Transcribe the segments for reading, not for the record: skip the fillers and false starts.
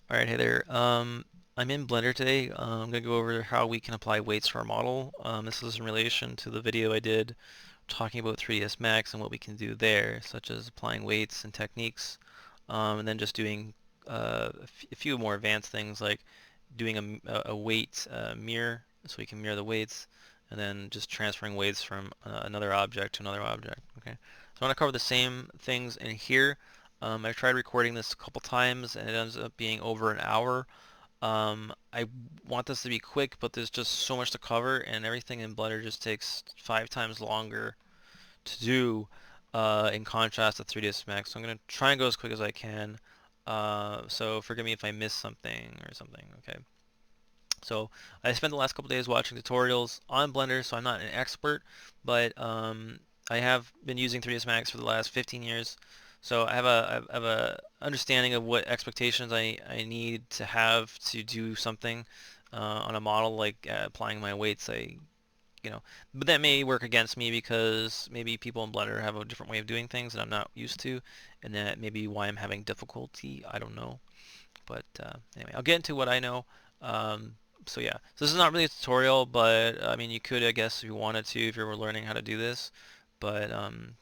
All right, hey there. I'm in Blender today. I'm gonna go over how we can apply weights to our model. This is in relation to the video I did talking about 3ds Max and what we can do there, such as applying weights and techniques, and then just doing a few more advanced things like doing a weight mirror, so we can mirror the weights, and then just transferring weights from another object to another object. Okay, so I want to cover the same things in here. I've tried recording this a couple times and it ends up being over an hour. I want this to be quick, but there's just so much to cover and everything in Blender just takes 5 times longer to do in contrast to 3ds Max. So I'm going to try and go as quick as I can. So forgive me if I miss something or something, okay? So I spent the last couple days watching tutorials on Blender, so I'm not an expert, but I have been using 3ds Max for the last 15 years. So I have a understanding of what expectations I need to have to do something on a model, like applying my weights. But that may work against me because maybe people in Blender have a different way of doing things that I'm not used to, and that may be why I'm having difficulty. I don't know. But anyway, I'll get into what I know. So yeah, so this is not really a tutorial, but I mean, you could, I guess, if you wanted to, if you were learning how to do this. But I'm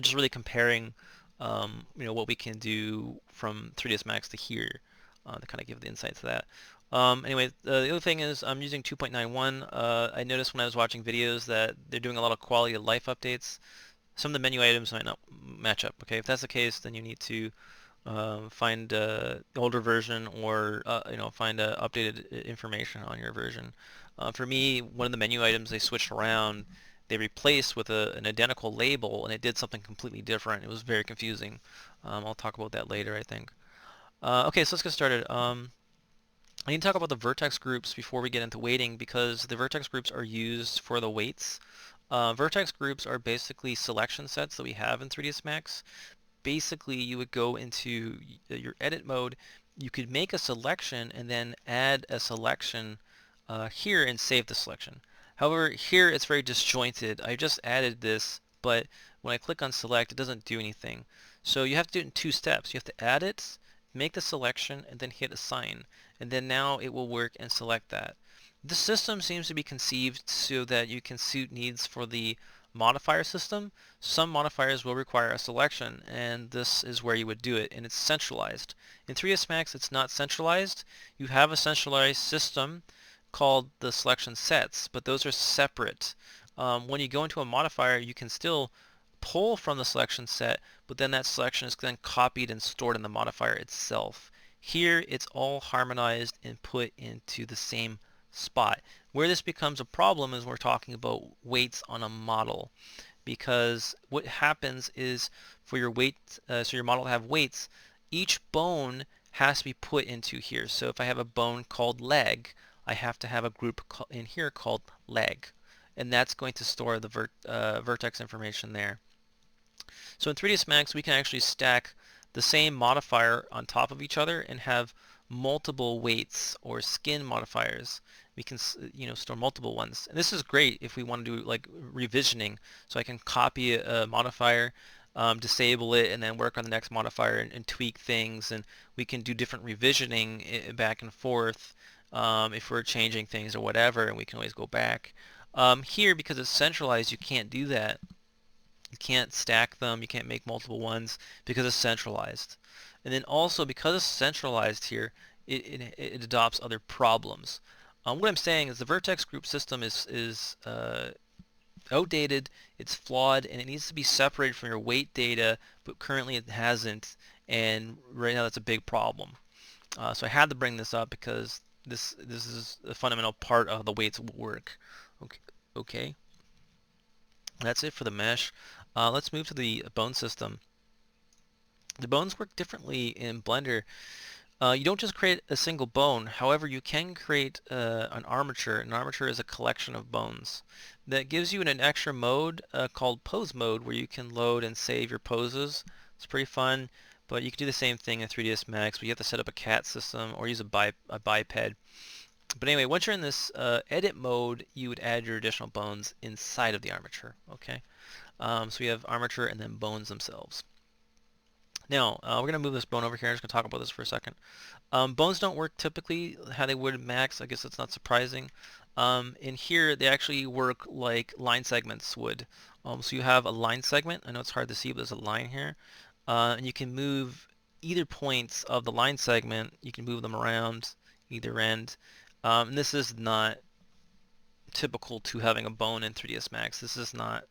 just really comparing, what we can do from 3ds Max to here to kind of give the insight to that. Anyway, the other thing is I'm using 2.91. I noticed when I was watching videos that they're doing a lot of quality of life updates. Some of the menu items might not match up. Okay, if that's the case, then you need to find older version or find updated information on your version. For me, one of the menu items they switched around, they replaced with an identical label, and it did something completely different. It was very confusing. I'll talk about that later, I think. Okay, so let's get started. I need to talk about the vertex groups before we get into weighting because the vertex groups are used for the weights. Vertex groups are basically selection sets that we have in 3ds Max. Basically, you would go into your edit mode, you could make a selection and then add a selection here and save the selection. However, here it's very disjointed. I just added this, but when I click on select, it doesn't do anything. So you have to do it in 2 steps. You have to add it, make the selection, and then hit assign. And then now it will work and select that. This system seems to be conceived so that you can suit needs for the modifier system. Some modifiers will require a selection, and this is where you would do it, and it's centralized. In 3ds Max, it's not centralized. You have a centralized system called the selection sets, but those are separate. When you go into a modifier, you can still pull from the selection set, but then that selection is then copied and stored in the modifier itself. Here, it's all harmonized and put into the same spot. Where this becomes a problem is we're talking about weights on a model, because what happens is for your weight, so your model to have weights, each bone has to be put into here. So if I have a bone called leg, I have to have a group in here called leg, and that's going to store the vertex information there. So in 3ds Max, we can actually stack the same modifier on top of each other and have multiple weights or skin modifiers. We can, store multiple ones. And this is great if we want to do like revisioning. So I can copy a modifier, disable it, and then work on the next modifier and tweak things. And we can do different revisioning back and forth if we're changing things or whatever, and we can always go back. Here, because it's centralized, you can't do that. You can't stack them, you can't make multiple ones because it's centralized. And then also because it's centralized here, it adopts other problems. What I'm saying is the vertex group system is outdated, it's flawed, and it needs to be separated from your weight data, but currently it hasn't, and right now that's a big problem. So I had to bring this up because this is a fundamental part of the weights work. Okay, okay. That's it for the mesh. Let's move to the bone system. The bones work differently in Blender. You don't just create a single bone. However, you can create an armature. An armature is a collection of bones. That gives you an extra mode called pose mode where you can load and save your poses. It's pretty fun, but you can do the same thing in 3ds Max, but you have to set up a cat system or use a biped. But anyway, once you're in this edit mode, you would add your additional bones inside of the armature. Okay. So we have armature and then bones themselves. Now, we're going to move this bone over here. I'm just going to talk about this for a second. Bones don't work typically how they would in Max. I guess that's not surprising. In here, they actually work like line segments would. So you have a line segment. I know it's hard to see, but there's a line here. And you can move either points of the line segment. You can move them around either end. And this is not typical to having a bone in 3ds Max. This is not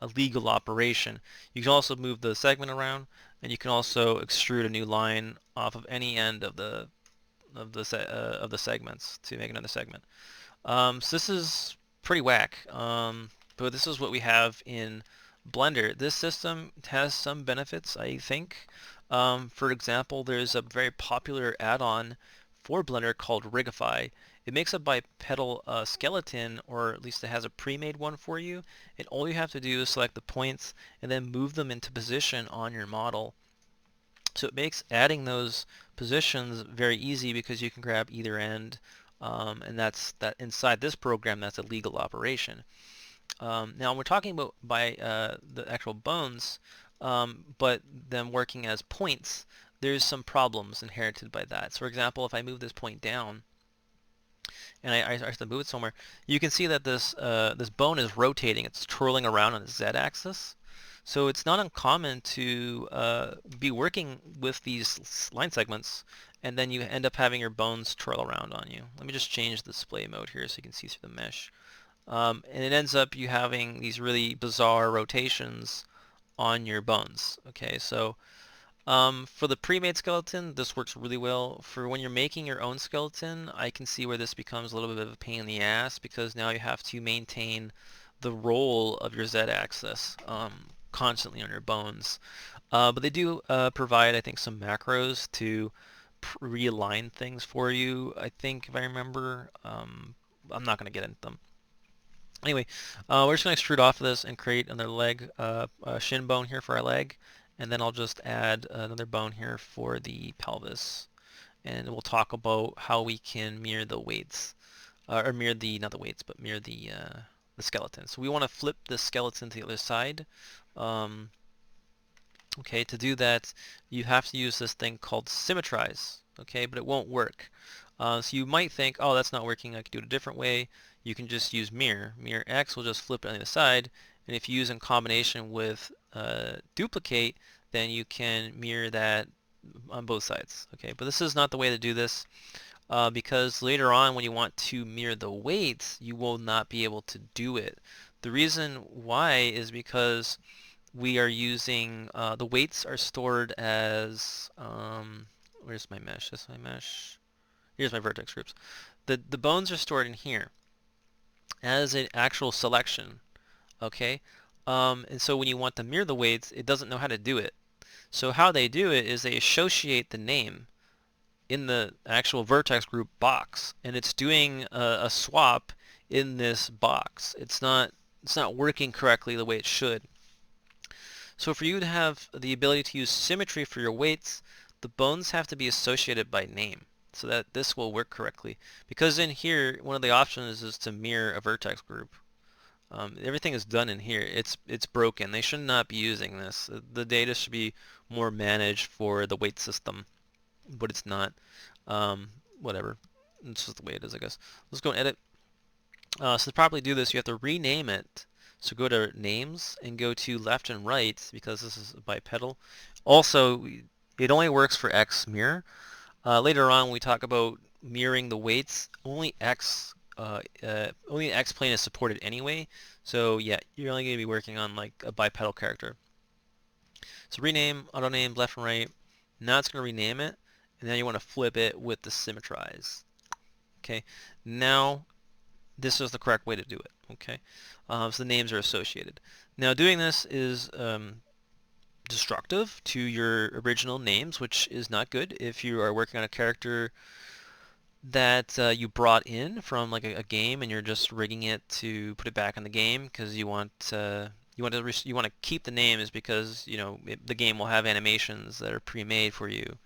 a legal operation. You can also move the segment around, and you can also extrude a new line off of any end of the segments to make another segment. So this is pretty whack. But this is what we have in Blender. This system has some benefits, I think. For example, there's a very popular add-on for Blender called Rigify. It makes a bipedal skeleton, or at least it has a pre-made one for you, and all you have to do is select the points and then move them into position on your model. So it makes adding those positions very easy because you can grab either end, and that's that inside this program. That's a legal operation. Now we're talking about by the actual bones, but them working as points. There's some problems inherited by that. So for example, if I move this point down and I have to move it somewhere, you can see that this bone is rotating. It's twirling around on the z-axis. So it's not uncommon to be working with these line segments, and then you end up having your bones twirl around on you. Let me just change the display mode here so you can see through the mesh. And it ends up you having these really bizarre rotations on your bones. Okay, so for the pre-made skeleton, this works really well. For when you're making your own skeleton, I can see where this becomes a little bit of a pain in the ass because now you have to maintain the roll of your z-axis constantly on your bones. But they do provide, I think, some macros to realign things for you. I think, if I remember, I'm not going to get into them. Anyway, we're just going to extrude off of this and create another leg, shin bone here for our leg. And then I'll just add another bone here for the pelvis. And we'll talk about how we can mirror the weights, or mirror the, not the weights, but mirror the skeleton. So we want to flip the skeleton to the other side. Okay, to do that, you have to use this thing called Symmetrize. Okay, but it won't work. So you might think, oh, that's not working, I could do it a different way. You can just use mirror. Mirror X will just flip it on the other side, and if you use in combination with duplicate, then you can mirror that on both sides. Okay, but this is not the way to do this because later on when you want to mirror the weights, you will not be able to do it. The reason why is because we are using, the weights are stored as, where's my mesh? This is my mesh. Here's my vertex groups. The bones are stored in here as an actual selection, okay? And so when you want to mirror the weights, it doesn't know how to do it. So how they do it is they associate the name in the actual vertex group box, and it's doing a swap in this box. It's not working correctly the way it should. So for you to have the ability to use symmetry for your weights, the bones have to be associated by name so that this will work correctly. Because in here, one of the options is to mirror a vertex group. Everything is done in here. It's broken. They should not be using this. The data should be more managed for the weight system, but it's not. Whatever. It's just the way it is, I guess. Let's go and edit. So to properly do this, you have to rename it. So go to names and go to left and right because this is bipedal. Also, it only works for X mirror. Later on, when we talk about mirroring the weights, only X plane is supported anyway. So yeah, you're only going to be working on like a bipedal character. So rename, auto name, left and right. Now it's going to rename it, and then you want to flip it with the symmetrize. Okay, now this is the correct way to do it. Okay, so the names are associated. Now doing this is destructive to your original names, which is not good if you are working on a character that you brought in from like a game and you're just rigging it to put it back in the game because you want to keep the names because the game will have animations that are pre-made for you,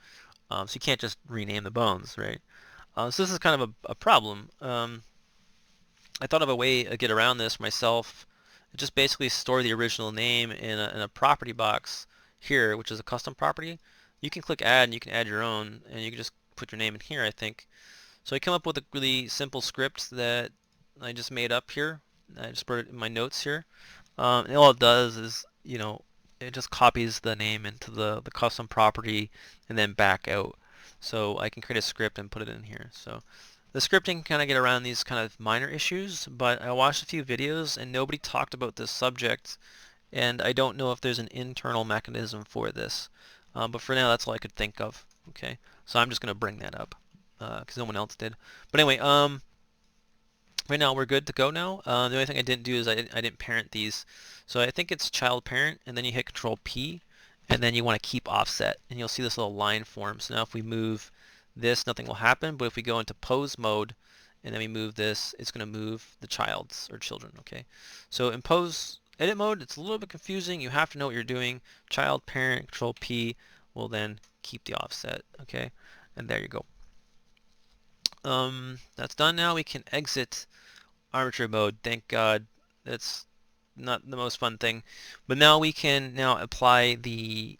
so you can't just rename the bones, right? So this is kind of a problem. I thought of a way to get around this myself. Just basically store the original name in a property box here, which is a custom property, you can click add and you can add your own, and you can just put your name in here, I think. So I come up with a really simple script that I just made up here. I just put it in my notes here. And all it does is, it just copies the name into the custom property and then back out. So I can create a script and put it in here. So the scripting can kind of get around these kind of minor issues, but I watched a few videos and nobody talked about this subject, and I don't know if there's an internal mechanism for this. But for now, that's all I could think of. Okay, so I'm just going to bring that up because no one else did. But anyway, right now we're good to go now. The only thing I didn't do is I didn't parent these. So I think it's child parent, and then you hit Control P, and then you want to keep offset, and you'll see this little line form. So now if we move this, nothing will happen, but if we go into pose mode, and then we move this, it's going to move the child's or children, okay? So in pose edit mode, it's a little bit confusing. You have to know what you're doing. Child parent, Control P will then keep the offset, okay? And there you go. That's done now. We can exit Armature mode. Thank God. That's not the most fun thing, but now we can apply the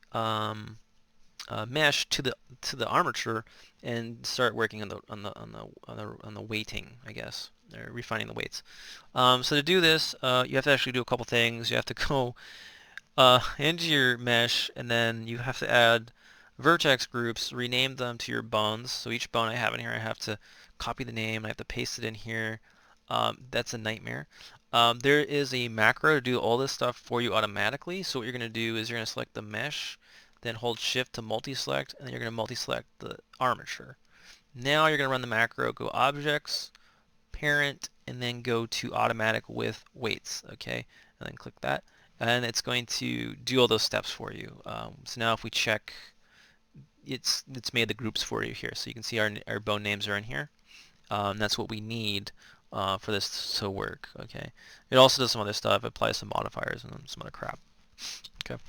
mesh to the armature and start working on the weighting, I guess, or refining the weights. So to do this, you have to actually do a couple things. You have to go into your mesh, and then you have to add vertex groups, rename them to your bones. So each bone I have in here, I have to copy the name, I have to paste it in here. That's a nightmare. There is a macro to do all this stuff for you automatically. So what you're going to do is you're going to select the mesh, then hold shift to multi-select, and then you're going to multi-select the armature. Now you're going to run the macro, go objects, parent, and then go to automatic with weights, okay? And then click that, and it's going to do all those steps for you. So now if we check, it's made the groups for you here. So you can see our bone names are in here. That's what we need for this to work, okay? It also does some other stuff, applies some modifiers and some other crap, okay?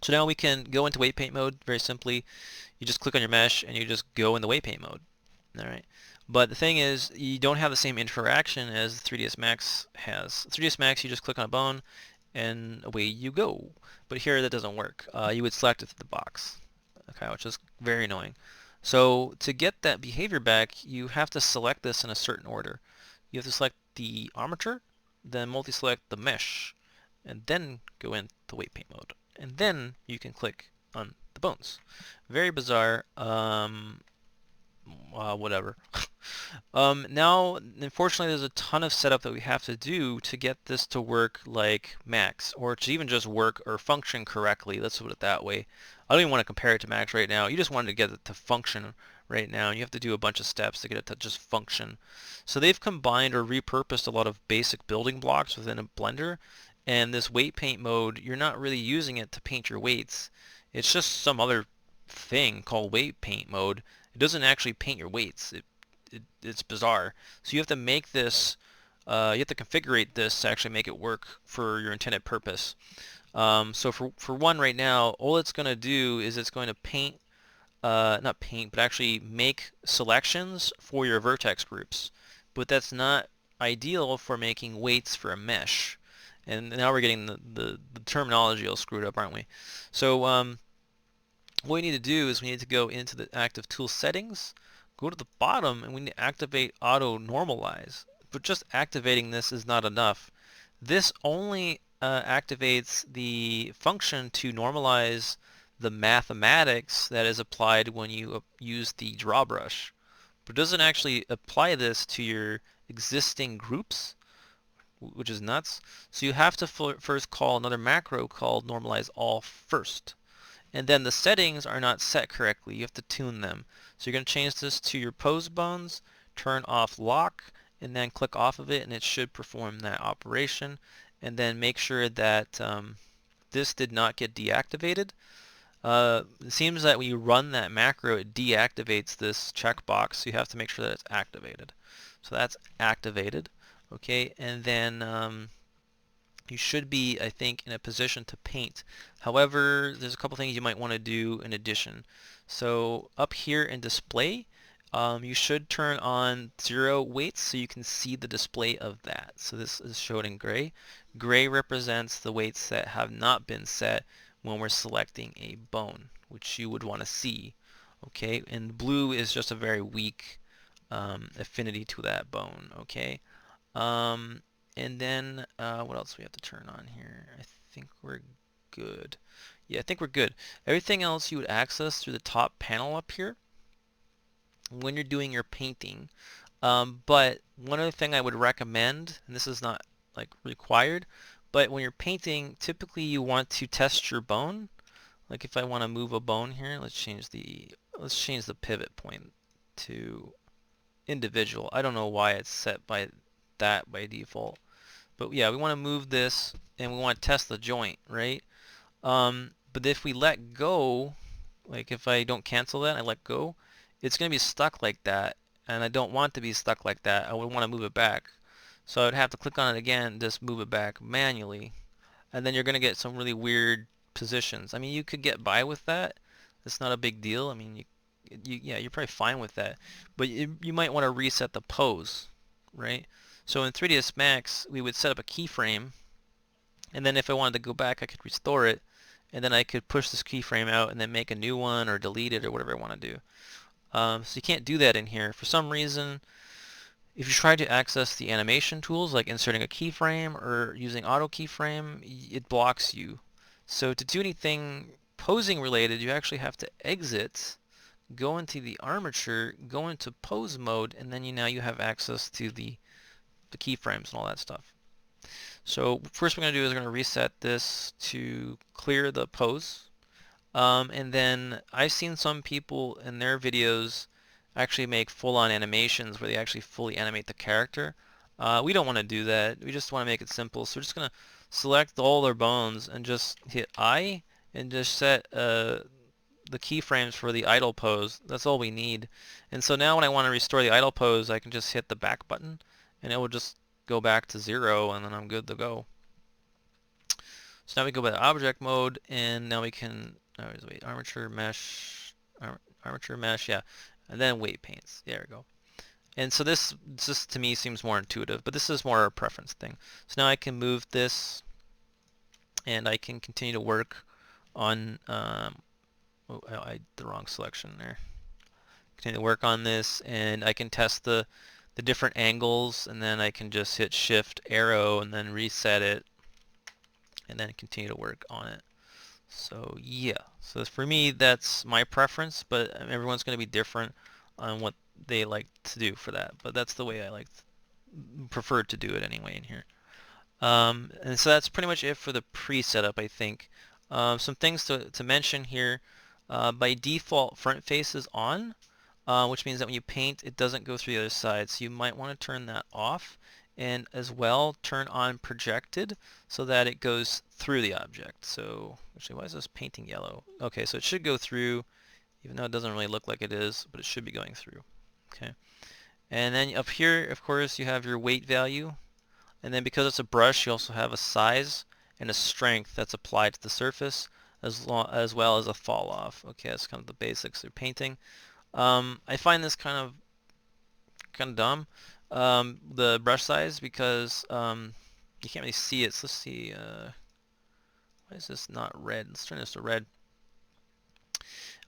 So now we can go into weight paint mode very simply. You just click on your mesh and you just go in the weight paint mode, all right? But the thing is, you don't have the same interaction as 3ds Max has. 3ds Max, you just click on a bone and away you go. But here that doesn't work. You would select it to the box, okay, which is very annoying. So to get that behavior back, you have to select this in a certain order. You have to select the armature, then multi-select the mesh, and then go into weight paint mode. And then you can click on the bones. Very bizarre. Whatever. Now, unfortunately, there's a ton of setup that we have to do to get this to work like Max, or to even just work or function correctly. Let's put it that way. I don't even want to compare it to Max right now. You just wanted to get it to function right now, and you have to do a bunch of steps to get it to just function. So they've combined or repurposed a lot of basic building blocks within a Blender, and this weight paint mode, you're not really using it to paint your weights. It's just some other thing called weight paint mode. It doesn't actually paint your weights. It's bizarre. So you have to make this, you have to configure this to actually make it work for your intended purpose. So for one right now, all it's going to do is it's going to paint, not paint, but actually make selections for your vertex groups. But that's not ideal for making weights for a mesh. And now we're getting the terminology all screwed up, aren't we? So what we need to do is we need to go into the active tool settings, go to the bottom, and we need to activate auto normalize. But just activating this is not enough. This only activates the function to normalize the mathematics that is applied when you use the draw brush, but doesn't actually apply this to your existing groups, which is nuts. So you have to first call another macro called normalize all first. And then the settings are not set correctly. You have to tune them. So you're going to change this to your pose bones, turn off lock, and then click off of it, and it should perform that operation. And then make sure that this did not get deactivated. It seems that when you run that macro, it deactivates this checkbox, so you have to make sure that it's activated. So that's activated, okay, and then you should be, I think, in a position to paint. However, there's a couple things you might want to do in addition. So up here in display, you should turn on 0 weights so you can see the display of that. So this is showed in gray. Gray represents the weights that have not been set, when we're selecting a bone, which you would want to see. Okay, and blue is just a very weak affinity to that bone. Okay, and then what else do we have to turn on here? I think we're good. Yeah, I think we're good. Everything else you would access through the top panel up here when you're doing your painting. But one other thing I would recommend, and this is not like required, but when you're painting, typically you want to test your bone. Like if I want to move a bone here, let's change the pivot point to individual. I don't know why it's set by that by default. But yeah, we want to move this and we want to test the joint, right? But if we let go, like if I don't cancel that, I let go, it's going to be stuck like that. And I don't want to be stuck like that. I would want to move it back. So I would have to click on it again and just move it back manually. And then you're going to get some really weird positions. I mean, you could get by with that. It's not a big deal. I mean, yeah, you're probably fine with that. But you might want to reset the pose, right? So in 3ds Max, we would set up a keyframe, and then if I wanted to go back, I could restore it, and then I could push this keyframe out and then make a new one or delete it or whatever I want to do. So you can't do that in here. For some reason, if you try to access the animation tools, like inserting a keyframe or using auto keyframe, it blocks you. So to do anything posing related, you actually have to exit, go into the armature, go into pose mode, and then now you have access to the keyframes and all that stuff. So first we're going to do is we're going to reset this to clear the pose. And then I've seen some people in their videos actually make full-on animations where they actually fully animate the character. We don't want to do that. We just want to make it simple. So we're just going to select all their bones and just hit I and just set the keyframes for the idle pose. That's all we need. And so now when I want to restore the idle pose, I can just hit the back button and it will just go back to 0 and then I'm good to go. So now we go by the object mode and now we can wait, armature mesh, yeah, and then weight paints. There we go. And so this just to me seems more intuitive, but this is more a preference thing. So now I can move this and I can continue to work on oh, I did the wrong selection there. Continue to work on this and I can test the different angles and then I can just hit shift arrow and then reset it and then continue to work on it. So yeah, so for me that's my preference, but everyone's going to be different on what they like to do for that. But that's the way I prefer to do it anyway in here. And so that's pretty much it for the pre-setup, I think. Some things to mention here. By default, front face is on, which means that when you paint, it doesn't go through the other side. So you might want to turn that off. And as well, turn on projected so that it goes through the object. So actually, why is this painting yellow? Okay, so it should go through, even though it doesn't really look like it is, but it should be going through. Okay. And then up here, of course, you have your weight value. And then because it's a brush, you also have a size and a strength that's applied to the surface, as well as a fall off. Okay, that's kind of the basics of painting. I find this kind of dumb, the brush size, because you can't really see it. So let's see, why is this not red? Let's turn this to red.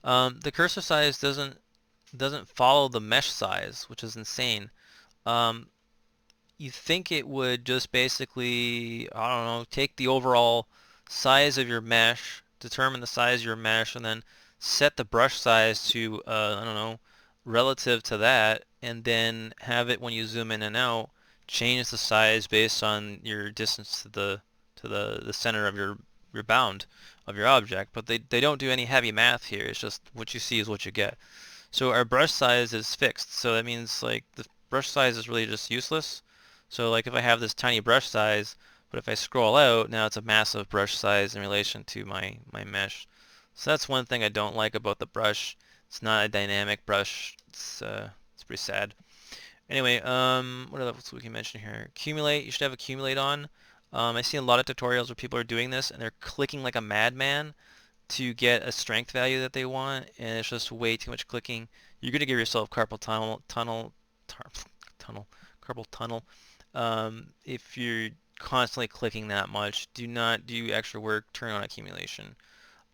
The cursor size doesn't follow the mesh size, which is insane. You think it would just basically, I don't know, take the overall size of your mesh, determine the size of your mesh, and then set the brush size to, I don't know, relative to that, and then have it when you zoom in and out, change the size based on your distance to the center of your bound of your object. But they don't do any heavy math here. It's just what you see is what you get. So our brush size is fixed. So that means like the brush size is really just useless. So like if I have this tiny brush size, but if I scroll out, now it's a massive brush size in relation to my mesh. So that's one thing I don't like about the brush. It's not a dynamic brush. It's pretty sad. Anyway, what else we can mention here? Accumulate. You should have accumulate on. I see a lot of tutorials where people are doing this and they're clicking like a madman to get a strength value that they want, and it's just way too much clicking. You're gonna give yourself carpal tunnel. If you're constantly clicking that much, do not do extra work. Turn on accumulation.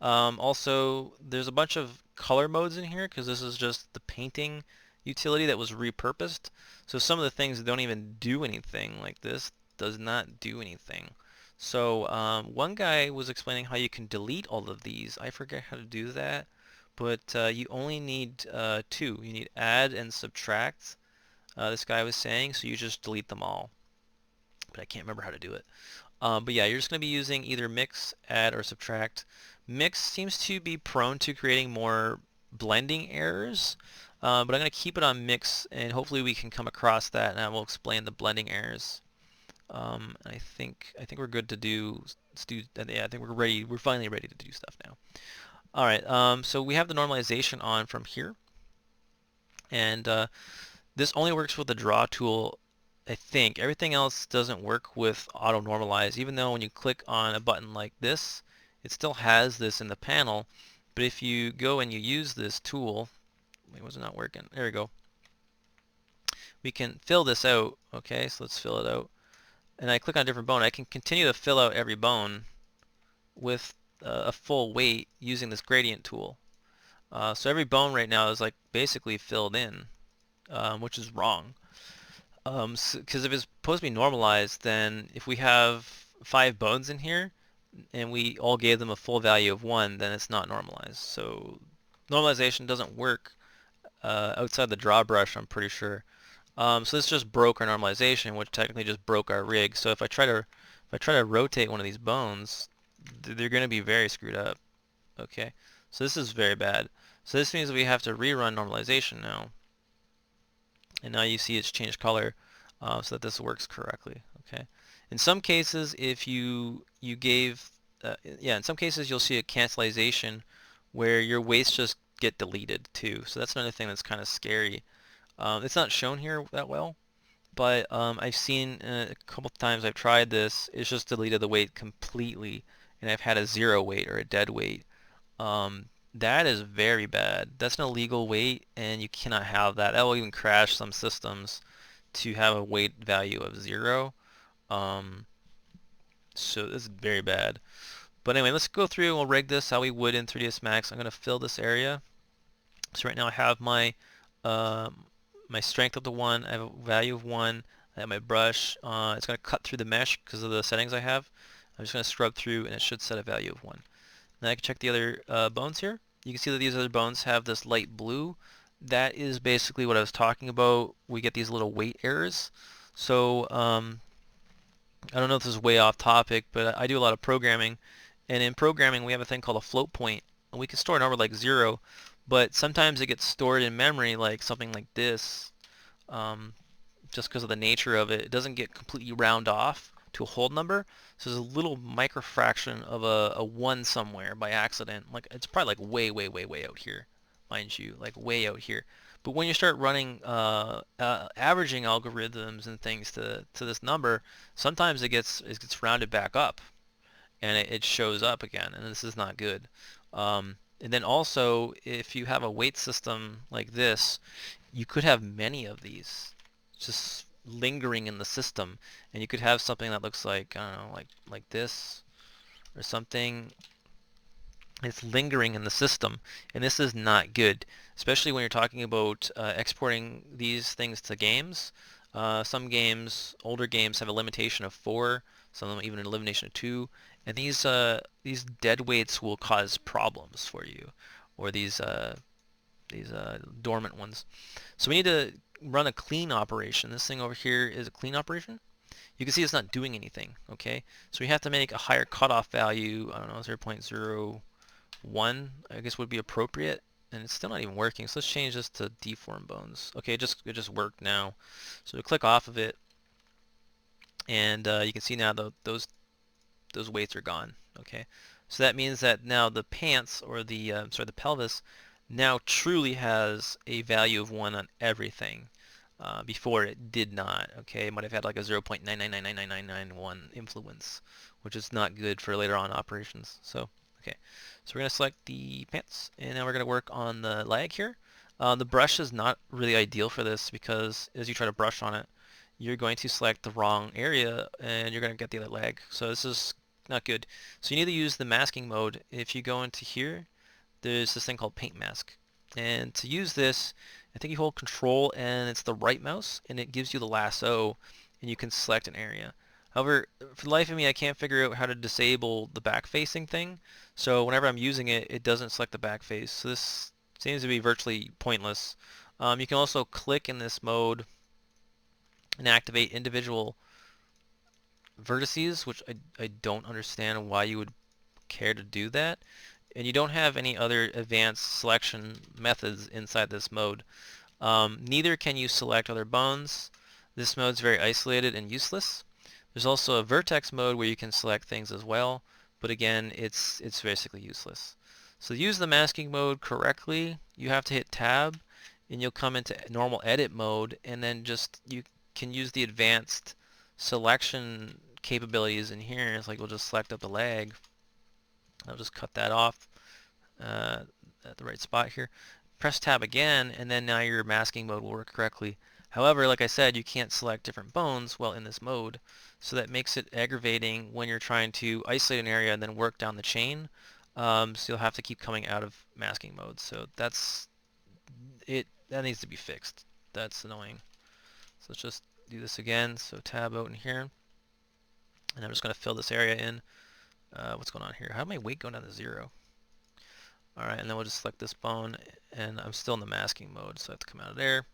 Also, there's a bunch of color modes in here because this is just the painting utility that was repurposed. So some of the things don't even do anything, like this does not do anything. So one guy was explaining how you can delete all of these. I forget how to do that, but you only need two. You need add and subtract, this guy was saying, so you just delete them all. But I can't remember how to do it. But yeah, you're just going to be using either mix, add, or subtract. Mix seems to be prone to creating more blending errors, but I'm going to keep it on mix, and hopefully we can come across that, and I will explain the blending errors. I think we're good to do. Yeah, I think we're ready. We're finally ready to do stuff now. All right. So we have the normalization on from here, and this only works with the draw tool. I think everything else doesn't work with auto normalize, even though when you click on a button like this, it still has this in the panel. But if you go and you use this tool, wait, was it not working? There we go. We can fill this out. Okay, so let's fill it out. And I click on a different bone. I can continue to fill out every bone with a full weight using this gradient tool. So every bone right now is like basically filled in, which is wrong. Because if it's supposed to be normalized, then if we have 5 bones in here and we all gave them a full value of 1, then it's not normalized. So normalization doesn't work outside the draw brush, I'm pretty sure. So this just broke our normalization, which technically just broke our rig. So if I try to rotate one of these bones, they're going to be very screwed up. Okay, so this is very bad. So this means we have to rerun normalization now. And now you see it's changed color so that this works correctly. Okay. In some cases, if you gave, in some cases you'll see a cancelization where your weights just get deleted too. So that's another thing that's kind of scary. It's not shown here that well, but I've seen a couple times I've tried this. It's just deleted the weight completely, and I've had a zero weight or a dead weight. That is very bad. That's an illegal weight, and you cannot have that. That will even crash some systems to have a weight value of 0. Um, so this is very bad. But anyway, let's go through and we'll rig this how we would in 3ds Max. I'm going to fill this area. So right now I have my strength up to 1. I have a value of 1. I have my brush. It's going to cut through the mesh because of the settings I have. I'm just going to scrub through, and it should set a value of 1. Now I can check the other bones here. You can see that these other bones have this light blue. That is basically what I was talking about. We get these little weight errors. So I don't know if this is way off topic, but I do a lot of programming. And in programming, we have a thing called a float point. And we can store a number like 0, but sometimes it gets stored in memory like something like this. Just because of the nature of it. It doesn't get completely round off to a whole number. So there's a little microfraction of a 1 somewhere by accident. Like it's probably like way, way, way, way out here, mind you, like way out here. But when you start running averaging algorithms and things to this number, sometimes it gets rounded back up, and it shows up again, and this is not good. And then also, if you have a weight system like this, you could have many of these just lingering in the system, and you could have something that looks like, I don't know, like this or something. It's lingering in the system, and this is not good, especially when you're talking about exporting these things to games. Some games, older games, have a limitation of 4, some of them even an limitation of 2, and these dead weights will cause problems for you, or these dormant ones. So we need to run a clean operation. This thing over here is a clean operation. You can see it's not doing anything, okay? So we have to make a higher cutoff value, I don't know, 0.01, I guess would be appropriate, and it's still not even working. So let's change this to deform bones. Okay, it just worked now. So we click off of it, and you can see now those weights are gone, okay? So that means that now the pants, or the pelvis, now truly has a value of 1 on everything. Before it did not, okay? It might have had like a 0.9999991 influence, which is not good for later on operations. So, okay. So we're going to select the pants, and now we're going to work on the lag here. The brush is not really ideal for this because as you try to brush on it, you're going to select the wrong area and you're going to get the other lag. So this is not good. So you need to use the masking mode. If you go into here, there's this thing called paint mask. And to use this, I think you hold control and it's the right mouse and it gives you the lasso and you can select an area. However, for the life of me, I can't figure out how to disable the back facing thing. So whenever I'm using it, it doesn't select the back face. So this seems to be virtually pointless. You can also click in this mode and activate individual vertices, which I don't understand why you would care to do that. And you don't have any other advanced selection methods inside this mode. Neither can you select other bones. This mode's very isolated and useless. There's also a vertex mode where you can select things as well, but again, it's basically useless. So to use the masking mode correctly, you have to hit tab and you'll come into normal edit mode, and then just you can use the advanced selection capabilities in here. It's like we'll just select up the lag. I'll just cut that off at the right spot here. Press tab again, and then now your masking mode will work correctly. However, like I said, you can't select different bones while in this mode, so that makes it aggravating when you're trying to isolate an area and then work down the chain. So you'll have to keep coming out of masking mode. So that's it. That needs to be fixed. That's annoying. So let's just do this again. So tab out in here, and I'm just going to fill this area in. What's going on here? How did my weight go down to 0? Alright, and then we'll just select this bone, and I'm still in the masking mode, so I have to come out of there.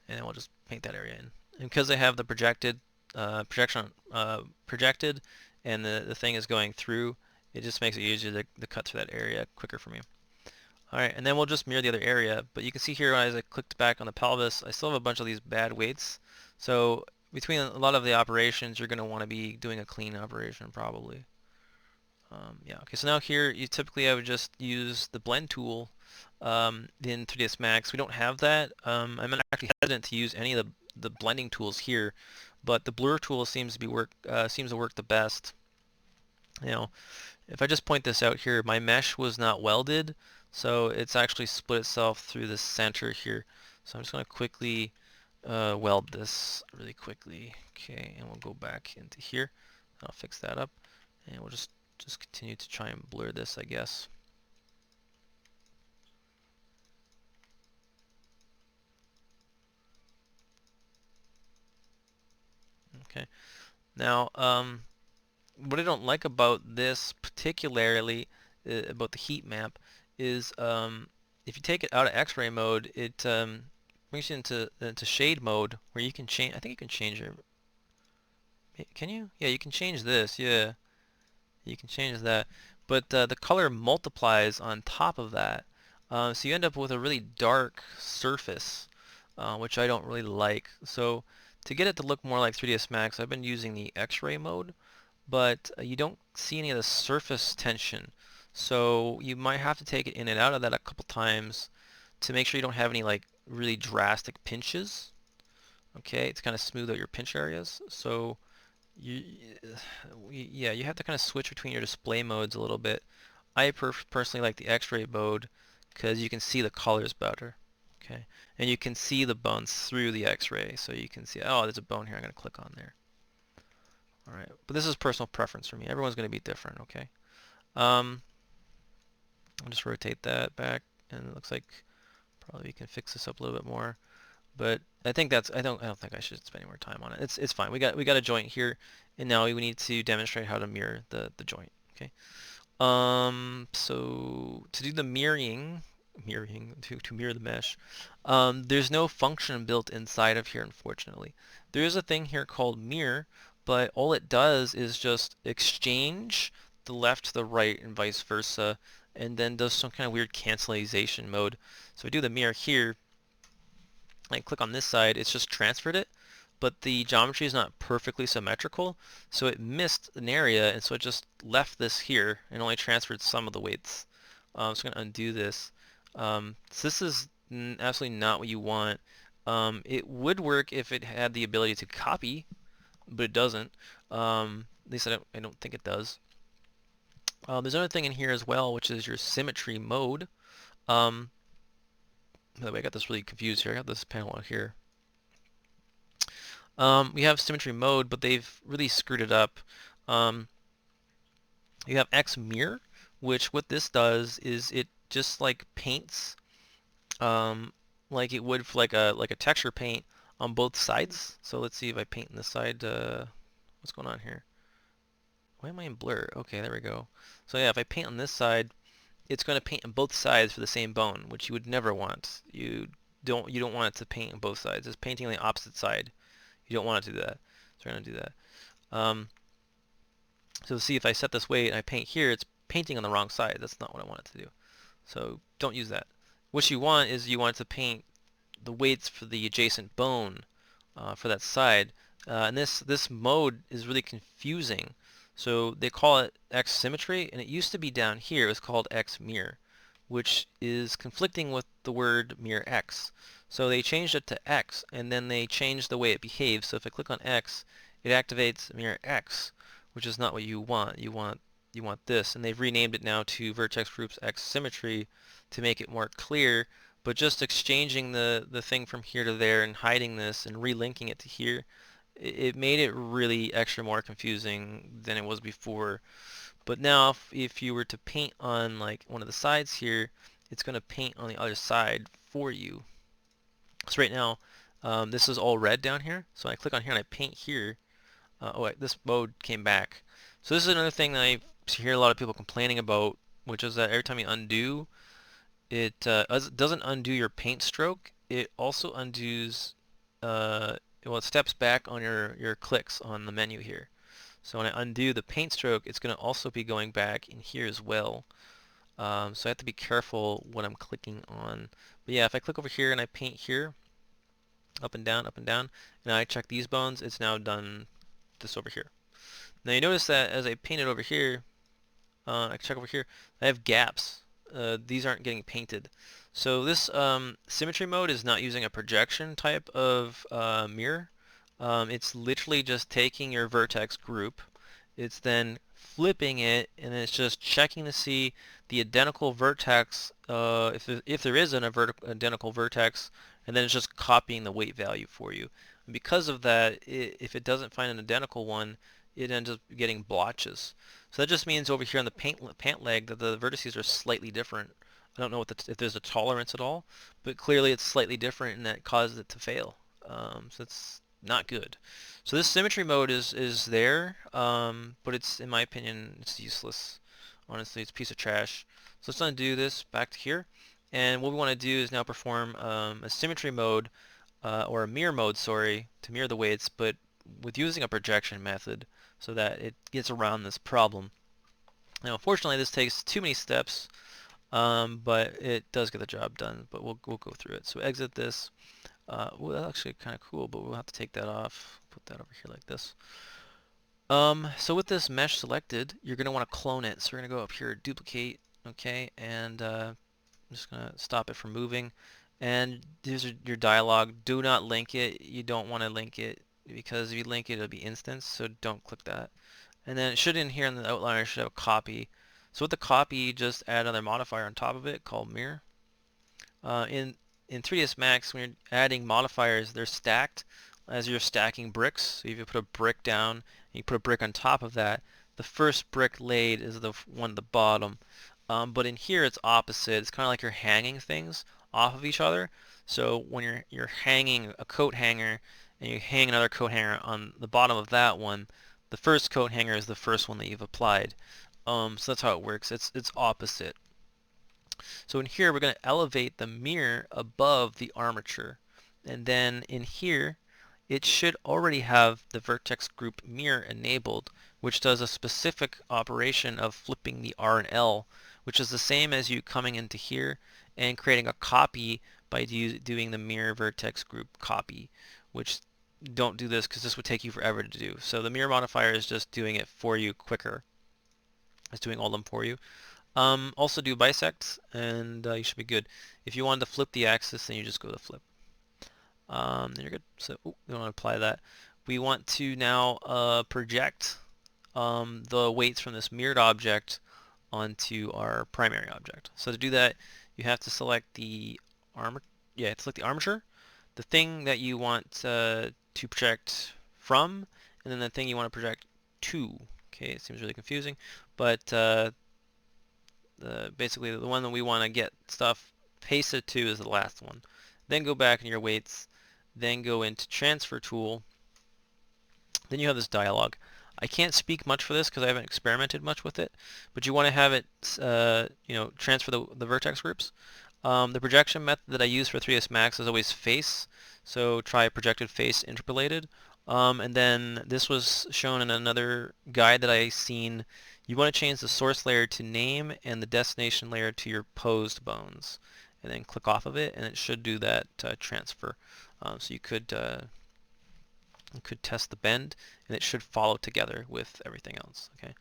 And then we'll just paint that area in. And because I have the projected projected, and the thing is going through, it just makes it easier to cut through that area quicker for me. Alright, and then we'll just mirror the other area. But you can see here as I clicked back on the pelvis, I still have a bunch of these bad weights. So between a lot of the operations, you're going to want to be doing a clean operation probably. Yeah, okay, so now here, I would just use the blend tool in 3ds Max. We don't have that. I'm actually hesitant to use any of the blending tools here, but the blur tool seems to work the best. You know, if I just point this out here, my mesh was not welded, so it's actually split itself through the center here. So I'm just going to quickly weld this really quickly. Okay, and we'll go back into here. I'll fix that up, and we'll just continue to try and blur this, I guess. Okay. Now, what I don't like about this particularly, about the heat map, is if you take it out of X-ray mode, it brings you into shade mode, where you can change. I think you can change your. Can you? Yeah, you can change this. Yeah. You can change that, but the color multiplies on top of that, so you end up with a really dark surface, which I don't really like. So to get it to look more like 3ds Max, I've been using the X-ray mode, but you don't see any of the surface tension, so you might have to take it in and out of that a couple times to make sure you don't have any like really drastic pinches. Okay, to kind of smooth out your pinch areas. So yeah, you have to kind of switch between your display modes a little bit. I personally like the X-ray mode because you can see the colors better. Okay, and you can see the bones through the X-ray, so you can see, oh, there's a bone here. I'm going to click on there. All right, but this is personal preference for me. Everyone's going to be different. Okay, I'll just rotate that back, and it looks like probably we can fix this up a little bit more. But I think I don't think I should spend any more time on it. It's fine. We got a joint here, and now we need to demonstrate how to mirror the joint. Okay. So to do the mirroring to mirror the mesh, there's no function built inside of here, unfortunately. There is a thing here called mirror, but all it does is just exchange the left to the right and vice versa, and then does some kind of weird cancellation mode. So we do the mirror here. I click on this side, it's just transferred it, but the geometry is not perfectly symmetrical, so it missed an area, and so it just left this here and only transferred some of the weights. So I'm going to undo this. So this is absolutely not what you want. It would work if it had the ability to copy, but it doesn't. At least I don't think it does. There's another thing in here as well, which is your symmetry mode. By the way, I got this really confused here. I got this panel out here. We have symmetry mode, but they've really screwed it up. Um, you have X mirror, which what this does is it just like paints um, like it would for like a texture paint on both sides. So let's see if I paint on this side. What's going on here? Why am I in blur? Okay, there we go. So yeah, if I paint on this side, it's going to paint on both sides for the same bone, which you would never want. You don't want it to paint on both sides. It's painting on the opposite side. You don't want it to do that. So we're going to do that. So see if I set this weight and I paint here, it's painting on the wrong side. That's not what I want it to do. So don't use that. What you want is you want it to paint the weights for the adjacent bone for that side. And this mode is really confusing. So they call it X Symmetry, and it used to be down here. It was called X Mirror, which is conflicting with the word mirror X. So they changed it to X, and then they changed the way it behaves. So if I click on X, it activates mirror X, which is not what you want. You want this, and they've renamed it now to Vertex Groups X Symmetry to make it more clear. But just exchanging the thing from here to there and hiding this and relinking it to here, it made it really extra more confusing than it was before. But now if you were to paint on like one of the sides here, it's going to paint on the other side for you. So right now, this is all red down here. So I click on here and I paint here. This mode came back. So this is another thing that I hear a lot of people complaining about, which is that every time you undo, it doesn't undo your paint stroke. It also undoes, well, it steps back on your clicks on the menu here. So when I undo the paint stroke, it's going to also be going back in here as well. So I have to be careful what I'm clicking on. But yeah, if I click over here and I paint here, up and down, and I check these bones, it's now done this over here. Now you notice that as I paint it over here, I check over here, I have gaps. These aren't getting painted. So this symmetry mode is not using a projection type of mirror. It's literally just taking your vertex group. It's then flipping it, and it's just checking to see the identical vertex, if there is an identical vertex, and then it's just copying the weight value for you. And because of that, if it doesn't find an identical one, it ends up getting blotches. So that just means over here on the pant leg that the vertices are slightly different. I don't know if there's a tolerance at all, but clearly it's slightly different, and that causes it to fail. So it's not good. So this symmetry mode is there, but it's, in my opinion, it's useless. Honestly, it's a piece of trash. So let's undo this back to here, and what we want to do is now perform a symmetry mode, or a mirror mode, sorry, to mirror the weights, but with using a projection method, so that it gets around this problem. Now, unfortunately, this takes too many steps, but it does get the job done. But we'll go through it. So exit this. Well, that's actually kind of cool, but we'll have to take that off. Put that over here like this. So with this mesh selected, you're going to want to clone it. So we're going to go up here, duplicate, okay, and I'm just going to stop it from moving. And these are your dialog. Do not link it. You don't want to link it, because if you link it, it'll be instance, so don't click that. And then it should, in here in the outliner, it should have a copy. So with the copy, just add another modifier on top of it called mirror. In 3ds Max, when you're adding modifiers, they're stacked as you're stacking bricks. So if you put a brick down and you put a brick on top of that, the first brick laid is the one at the bottom. But in here it's opposite. It's kind of like you're hanging things off of each other. So when you're hanging a coat hanger and you hang another coat hanger on the bottom of that one, the first coat hanger is the first one that you've applied. So that's how it works. It's opposite. So in here we're going to elevate the mirror above the armature, and then in here it should already have the vertex group mirror enabled, which does a specific operation of flipping the R and L, which is the same as you coming into here and creating a copy by doing the mirror vertex group copy, which don't do this because this would take you forever to do. So the mirror modifier is just doing it for you quicker. It's doing all of them for you. Also do bisect, and you should be good. If you wanted to flip the axis, then you just go to flip. Then you're good. So we don't want to apply that. We want to now project the weights from this mirrored object onto our primary object. So to do that, you have to select the armature, the thing that you want to project from, and then the thing you want to project to. Okay, it seems really confusing, but basically the one that we want to get stuff pasted to is the last one. Then go back in your weights, then go into transfer tool. Then you have this dialog. I can't speak much for this because I haven't experimented much with it, but you want to have it, transfer the vertex groups. The projection method that I use for 3ds Max is always face, so try projected face interpolated. And then this was shown in another guide that I seen. You want to change the source layer to name and the destination layer to your posed bones, and then click off of it, and it should do that transfer. So you could test the bend, and it should follow together with everything else. Okay,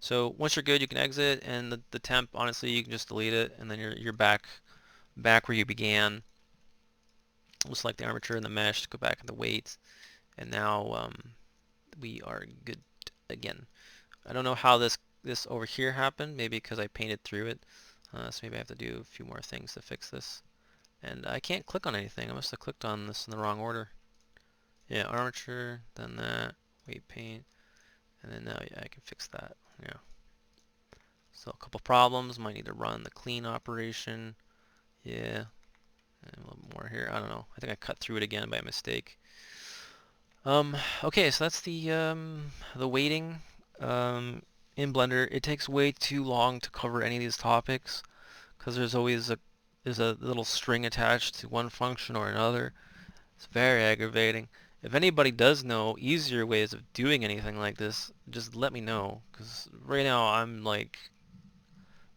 so once you're good, you can exit, and the temp, honestly, you can just delete it, and then you're back where you began. We'll select the armature and the mesh, go back in the weights, and now we are good again. I don't know how this over here happened, maybe because I painted through it, so maybe I have to do a few more things to fix this. And I can't click on anything. I must have clicked on this in the wrong order. Yeah, armature, then that, weight paint, and then now yeah, I can fix that. Yeah. So a couple problems. Might need to run the clean operation. Yeah. And a little more here. I don't know. I think I cut through it again by mistake. Okay, so that's the weighting in Blender. It takes way too long to cover any of these topics because there's always a little string attached to one function or another. It's very aggravating. If anybody does know easier ways of doing anything like this, just let me know, because right now I'm like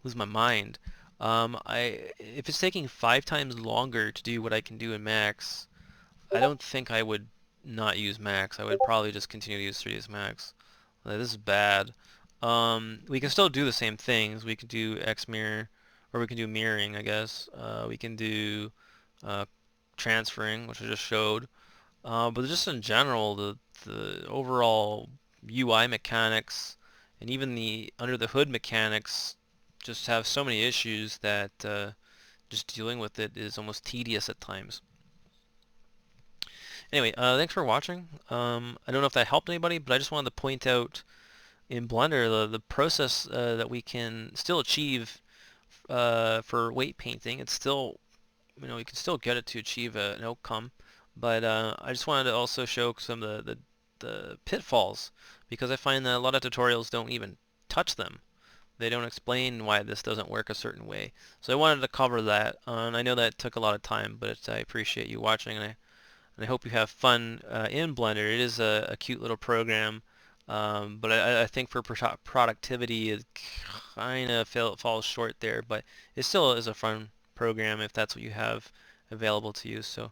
lose my mind. If it's taking 5 times longer to do what I can do in Max, I don't think I would not use Max. I would probably just continue to use 3ds Max. This is bad. We can still do the same things. We could do X mirror, or we can do mirroring, I guess. We can do uh, transferring, which I just showed. But just in general, the overall UI mechanics and even the under the hood mechanics just have so many issues that just dealing with it is almost tedious at times. Anyway, thanks for watching. I don't know if that helped anybody, but I just wanted to point out in Blender the process that we can still achieve for weight painting. It's still, you can still get it to achieve an outcome, but I just wanted to also show some of the pitfalls, because I find that a lot of tutorials don't even touch them. They don't explain why this doesn't work a certain way. So I wanted to cover that, and I know that took a lot of time, but I appreciate you watching, and I hope you have fun in Blender. It is a cute little program, but I think for productivity it kind of falls short there, but it still is a fun program if that's what you have available to you. So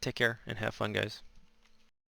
take care and have fun, guys.